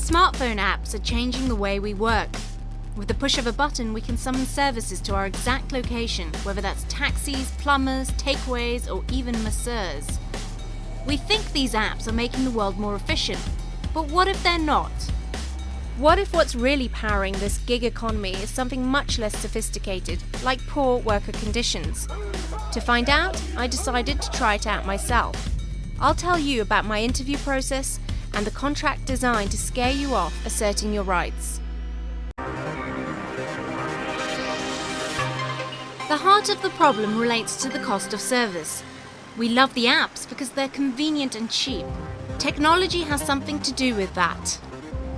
Smartphone apps are changing the way we work. With the push of a button, we can summon services to our exact location, whether that's taxis, plumbers, takeaways, or even masseurs. We think these apps are making the world more efficient, but what if they're not? What if what's really powering this gig economy is something much less sophisticated, like poor worker conditions? To find out, I decided to try it out myself. I'll tell you about my interview process and the contract designed to scare you off asserting your rights. The heart of the problem relates to the cost of service. We love the apps because they're convenient and cheap. Technology has something to do with that.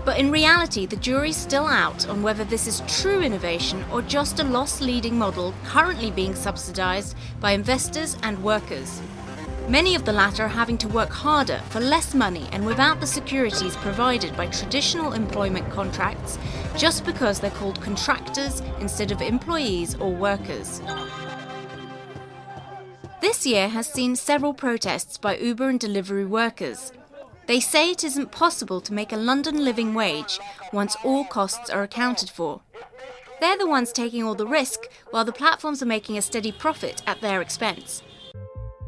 But in reality, the jury's still out on whether this is true innovation or just a loss-leading model currently being subsidized by investors and workers. Many of the latter are having to work harder for less money and without the securities provided by traditional employment contracts, just because they're called contractors instead of employees or workers. This year has seen several protests by Uber and Deliveroo workers. They say it isn't possible to make a London living wage once all costs are accounted for. They're the ones taking all the risk, while the platforms are making a steady profit at their expense.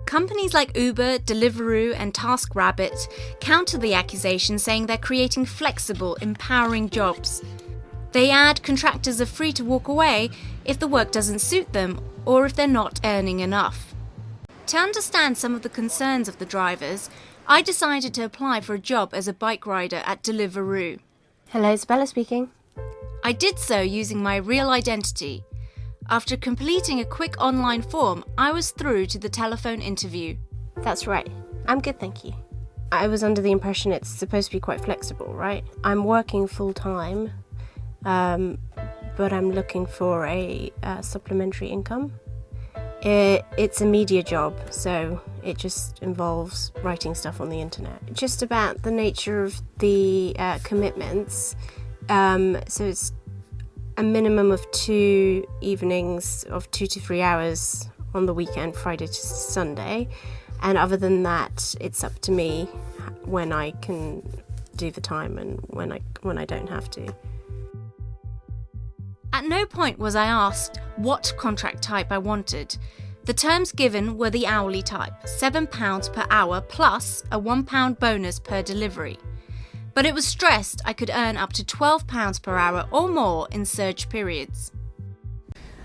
Companies like Uber, Deliveroo and TaskRabbit counter the accusation, saying they're creating flexible, empowering jobs. They add contractors are free to walk away if the work doesn't suit them or if they're not earning enough. To understand some of the concerns of the drivers, I decided to apply for a job as a bike rider at Deliveroo. Hello, Isabella speaking. I did so using my real identity. After completing a quick online form, I was through to the telephone interview. That's right. I'm good, thank you. I was under the impression it's supposed to be quite flexible, right? I'm working full-time, but I'm looking for a supplementary income. It's a media job, so it just involves writing stuff on the internet. Just about the nature of the commitments, so it's a minimum of 2 evenings of 2 to 3 hours on the weekend, Friday to Sunday, and other than that, it's up to me when I can do the time and when I don't have to. At no point was I asked what contract type I wanted. The terms given were the hourly type, £7 per hour plus a £1 bonus per delivery. But it was stressed I could earn up to £12 per hour or more in surge periods.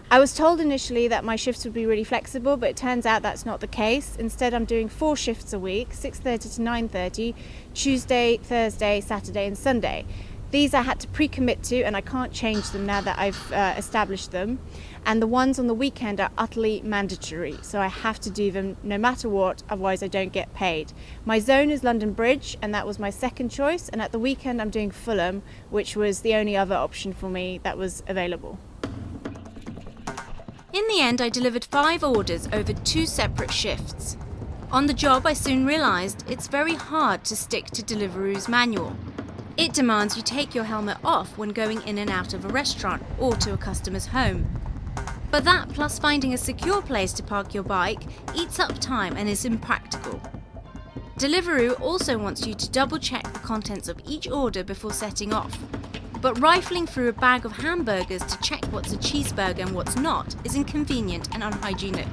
I was told initially that my shifts would be really flexible, but it turns out that's not the case. Instead, I'm doing 4 shifts a week, 6:30 to 9:30, Tuesday, Thursday, Saturday and Sunday. These I had to pre-commit to and I can't change them now that I've established them. And the ones on the weekend are utterly mandatory, so I have to do them no matter what, otherwise I don't get paid. My zone is London Bridge and that was my second choice, and at the weekend I'm doing Fulham, which was the only other option for me that was available. In the end, I delivered 5 orders over 2 separate shifts. On the job, I soon realised it's very hard to stick to Deliveroo's manual. It demands you take your helmet off when going in and out of a restaurant or to a customer's home. But that, plus finding a secure place to park your bike, eats up time and is impractical. Deliveroo also wants you to double-check the contents of each order before setting off. But rifling through a bag of hamburgers to check what's a cheeseburger and what's not is inconvenient and unhygienic.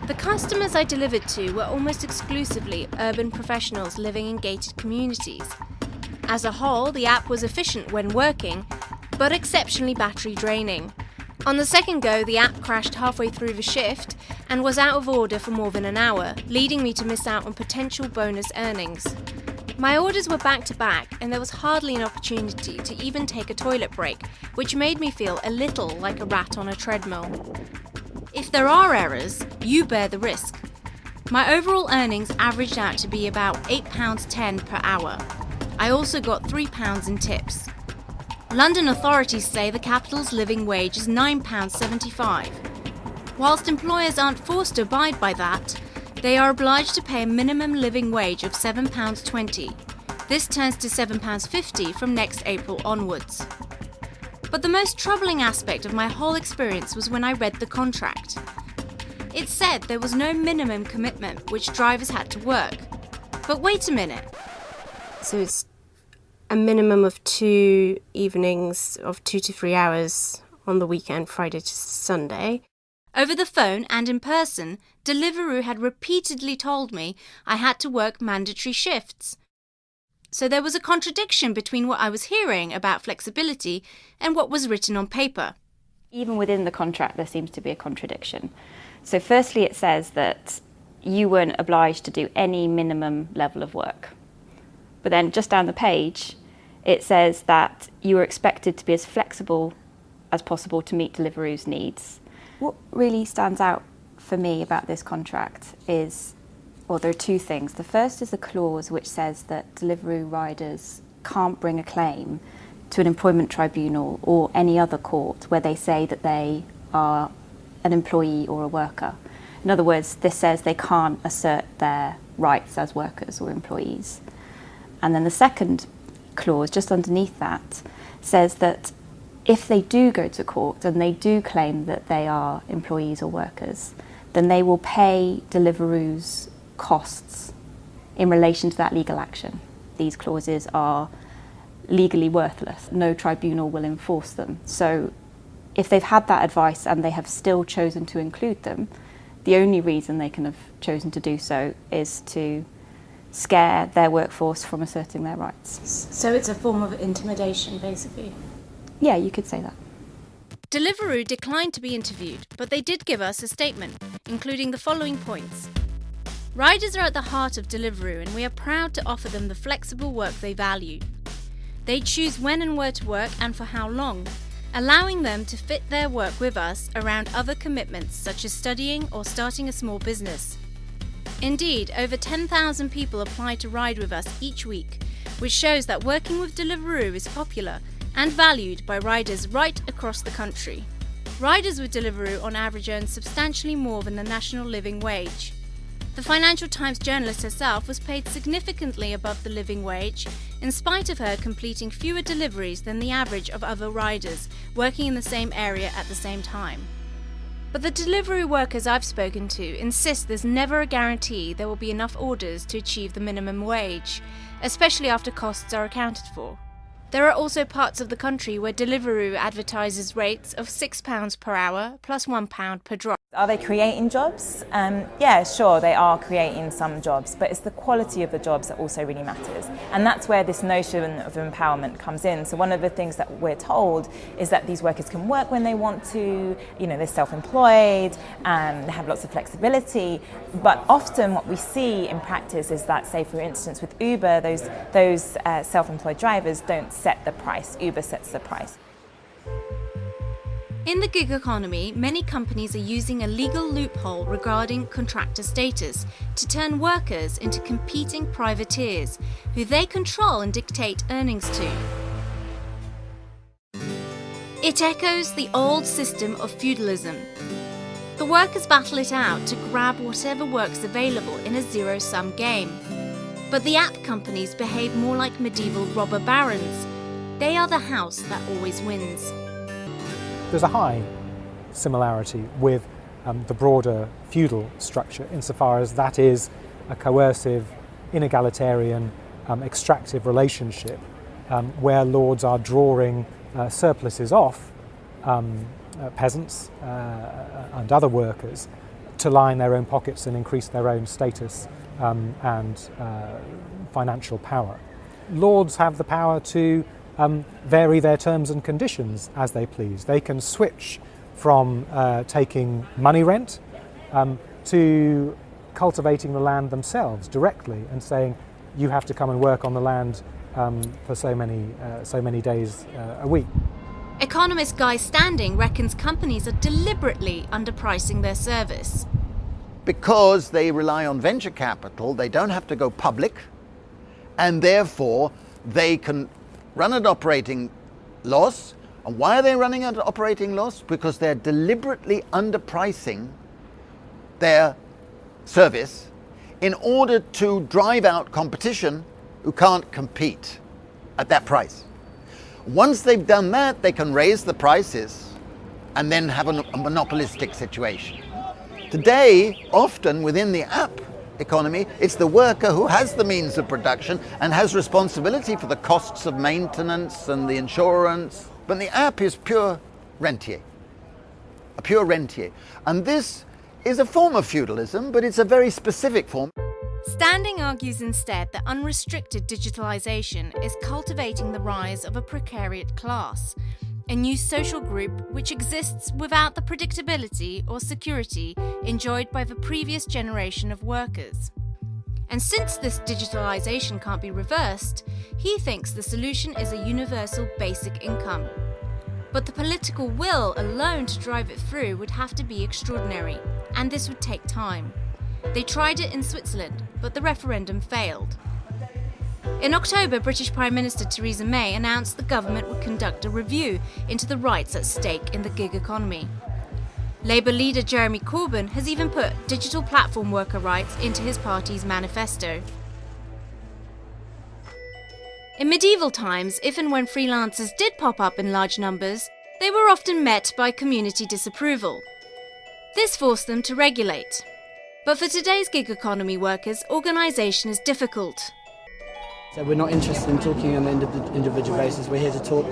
The customers I delivered to were almost exclusively urban professionals living in gated communities. As a whole, the app was efficient when working, but exceptionally battery draining. On the second go, the app crashed halfway through the shift and was out of order for more than an hour, leading me to miss out on potential bonus earnings. My orders were back to back and there was hardly an opportunity to even take a toilet break, which made me feel a little like a rat on a treadmill. If there are errors, you bear the risk. My overall earnings averaged out to be about £8.10 per hour. I also got £3 in tips. London authorities say the capital's living wage is £9.75. Whilst employers aren't forced to abide by that, they are obliged to pay a minimum living wage of £7.20. This turns to £7.50 from next April onwards. But the most troubling aspect of my whole experience was when I read the contract. It said there was no minimum commitment which drivers had to work. But wait a minute. So it's a minimum of 2 evenings of 2 to 3 hours on the weekend, Friday to Sunday. Over the phone and in person, Deliveroo had repeatedly told me I had to work mandatory shifts. So there was a contradiction between what I was hearing about flexibility and what was written on paper. Even within the contract, there seems to be a contradiction. So firstly, it says that you weren't obliged to do any minimum level of work. But then just down the page, it says that you were expected to be as flexible as possible to meet Deliveroo's needs. What really stands out for me about this contract is, well, there are two things. The first is the clause which says that Deliveroo riders can't bring a claim to an employment tribunal or any other court where they say that they are an employee or a worker. In other words, this says they can't assert their rights as workers or employees. And then the second clause, just underneath that, says that if they do go to court and they do claim that they are employees or workers, then they will pay Deliveroo's costs in relation to that legal action. These clauses are legally worthless. No tribunal will enforce them. So if they've had that advice and they have still chosen to include them, the only reason they can have chosen to do so is to scare their workforce from asserting their rights. So it's a form of intimidation, basically. Yeah, you could say that. Deliveroo declined to be interviewed, but they did give us a statement, including the following points. Riders are at the heart of Deliveroo and we are proud to offer them the flexible work they value. They choose when and where to work and for how long, allowing them to fit their work with us around other commitments such as studying or starting a small business. Indeed, over 10,000 people apply to ride with us each week, which shows that working with Deliveroo is popular and valued by riders right across the country. Riders with Deliveroo on average earn substantially more than the national living wage. The Financial Times journalist herself was paid significantly above the living wage, in spite of her completing fewer deliveries than the average of other riders working in the same area at the same time. But the Deliveroo workers I've spoken to insist there's never a guarantee there will be enough orders to achieve the minimum wage, especially after costs are accounted for. There are also parts of the country where Deliveroo advertises rates of £6 per hour plus £1 per drop. Are they creating jobs? Yeah, sure, they are creating some jobs, but it's the quality of the jobs that also really matters. And that's where this notion of empowerment comes in. So one of the things that we're told is that these workers can work when they want to, they're self-employed, they have lots of flexibility. But often what we see in practice is that, say for instance with Uber, those self-employed drivers don't set the price, Uber sets the price. In the gig economy, many companies are using a legal loophole regarding contractor status to turn workers into competing privateers who they control and dictate earnings to. It echoes the old system of feudalism. The workers battle it out to grab whatever work's available in a zero-sum game. But the app companies behave more like medieval robber barons. They are the house that always wins. There's a high similarity with the broader feudal structure insofar as that is a coercive, inegalitarian, extractive relationship where lords are drawing surpluses off peasants and other workers to line their own pockets and increase their own status and financial power. Lords have the power to vary their terms and conditions as they please. They can switch from taking money rent to cultivating the land themselves directly and saying you have to come and work on the land for so many days a week. Economist Guy Standing reckons companies are deliberately underpricing their service. Because they rely on venture capital, they don't have to go public, and therefore they can run at operating loss. And why are they running at operating loss? Because they're deliberately underpricing their service in order to drive out competition who can't compete at that price. Once they've done that, they can raise the prices and then have a monopolistic situation. Today, often within the app economy. It's the worker who has the means of production and has responsibility for the costs of maintenance and the insurance. But the app is pure rentier, a pure rentier. And this is a form of feudalism, but it's a very specific form. Standing argues instead that unrestricted digitalisation is cultivating the rise of a precariat class, a new social group which exists without the predictability or security enjoyed by the previous generation of workers. And since this digitalisation can't be reversed, he thinks the solution is a universal basic income. But the political will alone to drive it through would have to be extraordinary, and this would take time. They tried it in Switzerland, but the referendum failed. In October, British Prime Minister Theresa May announced the government would conduct a review into the rights at stake in the gig economy. Labour leader Jeremy Corbyn has even put digital platform worker rights into his party's manifesto. In medieval times, if and when freelancers did pop up in large numbers, they were often met by community disapproval. This forced them to regulate. But for today's gig economy workers, organisation is difficult. So we're not interested in talking on an individual basis. We're here to talk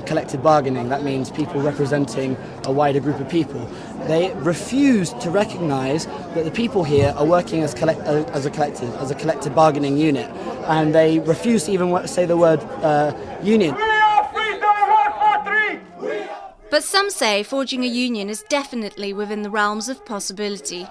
collective bargaining. That means people representing a wider group of people. They refuse to recognise that the people here are working as a collective bargaining unit, and they refuse to even say the word union. But some say forging a union is definitely within the realms of possibility.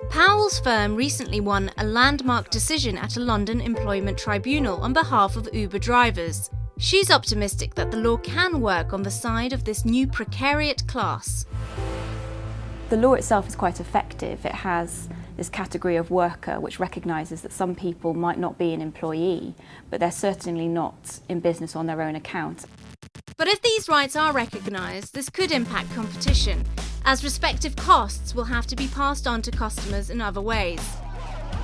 Powell's firm recently won a landmark decision at a London employment tribunal on behalf of Uber drivers. She's optimistic that the law can work on the side of this new precariat class. The law itself is quite effective. It has this category of worker which recognises that some people might not be an employee, but they're certainly not in business on their own account. But if these rights are recognised, this could impact competition, as respective costs will have to be passed on to customers in other ways.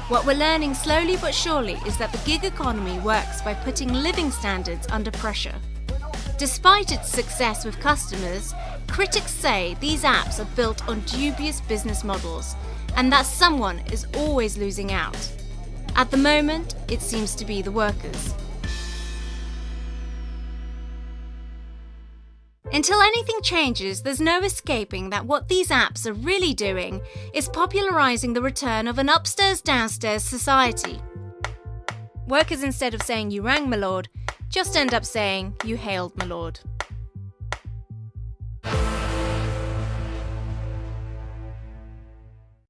What we're learning slowly but surely is that the gig economy works by putting living standards under pressure. Despite its success with customers, critics say these apps are built on dubious business models, and that someone is always losing out. At the moment, it seems to be the workers. Until anything changes, there's no escaping that what these apps are really doing is popularising the return of an upstairs-downstairs society. Workers, instead of saying "you rang, my lord," just end up saying "you hailed, my lord."